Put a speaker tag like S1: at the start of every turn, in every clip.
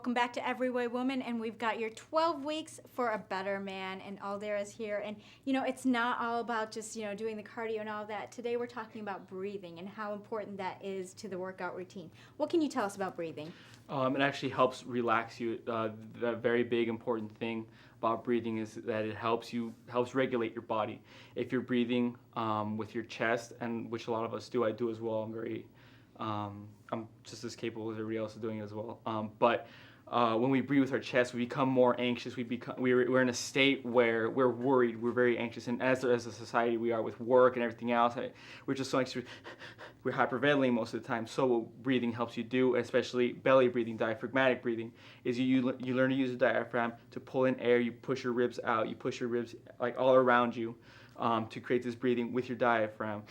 S1: Welcome back to Everyday Woman, and we've got your 12 weeks for a better man, and all there is here. And it's not all about just doing the cardio and all that. Today we're talking about breathing and how important that is to the workout routine. What can you tell us about breathing?
S2: It actually helps relax you. The very big important thing about breathing is that it helps regulate your body. If you're breathing with your chest, and which a lot of us do, I do as well. I'm just as capable as everybody else is doing it as well. But when we breathe with our chest, we become more anxious. We're in a state where we're worried. We're very anxious, and as a society, we are with work and everything else. We're just so anxious. We're hyperventilating most of the time. So what breathing helps you do, especially belly breathing, diaphragmatic breathing, is you learn to use the diaphragm to pull in air. You push your ribs out. You push your ribs like all around you to create this breathing with your diaphragm,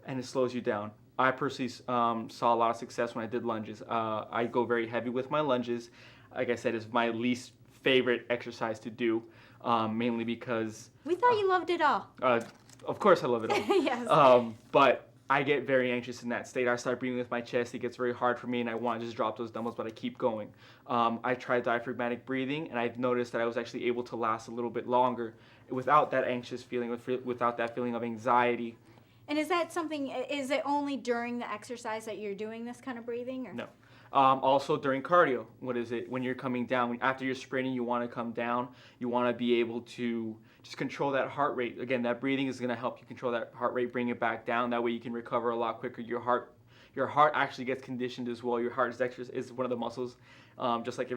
S2: and it slows you down. I personally saw a lot of success when I did lunges. I go very heavy with my lunges. Like I said, it's my least favorite exercise to do, mainly because...
S1: We thought you loved it all.
S2: Of course I love it all.
S1: Yes.
S2: But I get very anxious in that state. I start breathing with my chest. It gets very hard for me, and I want to just drop those dumbbells, but I keep going. I tried diaphragmatic breathing, and I've noticed that I was actually able to last a little bit longer without that anxious feeling, without that feeling of anxiety.
S1: And is it only during the exercise that you're doing this kind of breathing? Or?
S2: No. Also during cardio, what is it? When you're coming down, after you're sprinting, you want to come down. You want to be able to just control that heart rate. Again, that breathing is going to help you control that heart rate, bring it back down. That way you can recover a lot quicker. Your heart actually gets conditioned as well. Your heart is one of the muscles, just like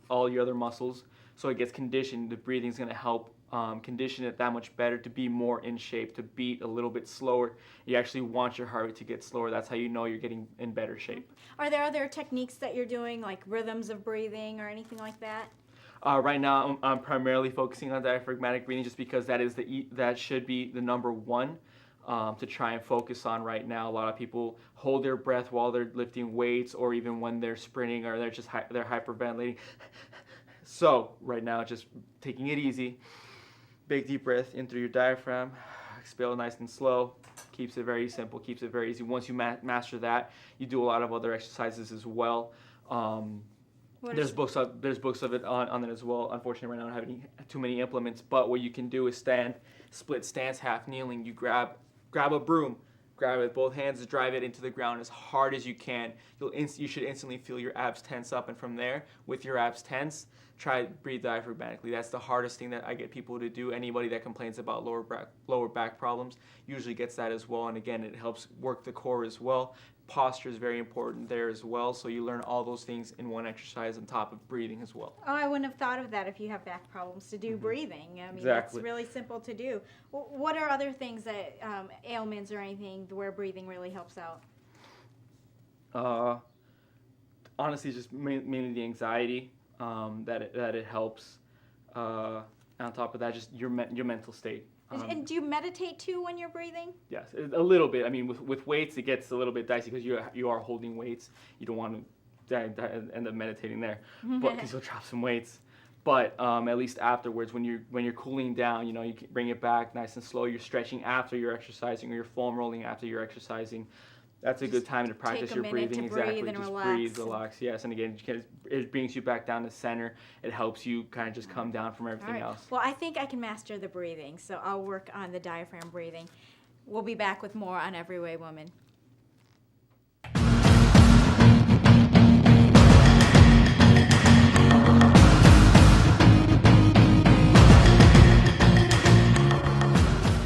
S2: all your other muscles. So it gets conditioned. The breathing is going to help condition it that much better to be more in shape, to beat a little bit slower. You actually want your heart rate to get slower. That's how you know you're getting in better shape.
S1: Are there other techniques that you're doing, like rhythms of breathing or anything like that?
S2: Right now, I'm primarily focusing on diaphragmatic breathing, just because that should be the number one to try and focus on right now. A lot of people hold their breath while they're lifting weights, or even when they're sprinting, or they're hyperventilating. So right now, just taking it easy. Big deep breath in through your diaphragm, expel nice and slow. Keeps it very simple, keeps it very easy. Once you master that, you do a lot of other exercises as well. There's books of it on it as well. Unfortunately, right now I don't have too many implements, but what you can do is split stance, half kneeling. You grab a broom, grab it with both hands, drive it into the ground as hard as you can. You should instantly feel your abs tense up, and from there, with your abs tense, try to breathe diaphragmatically. That's the hardest thing that I get people to do. Anybody that complains about lower back problems usually gets that as well. And again, it helps work the core as well. Posture is very important there as well. So you learn all those things in one exercise on top of breathing as well.
S1: Oh, I wouldn't have thought of that if you have back problems, to do breathing. I mean,
S2: exactly.
S1: It's really simple to do. What are other things that, ailments or anything, where breathing really helps out?
S2: Honestly, just mainly the anxiety. That it helps. On top of that, just your mental state.
S1: And do you meditate too when you're breathing?
S2: Yes, a little bit. I mean, with weights, it gets a little bit dicey because you are holding weights. You don't want to end up meditating there, but because you'll drop some weights. But at least afterwards, when you're cooling down, you can bring it back nice and slow. You're stretching after you're exercising, or you're foam rolling after you're exercising. That's a good time to practice your breathing.
S1: Exactly.
S2: Just breathe, relax. Yes, and again, it brings you back down to center. It helps you kind of just come down from everything else.
S1: Well, I think I can master the breathing, so I'll work on the diaphragm breathing. We'll be back with more on Everyday Woman.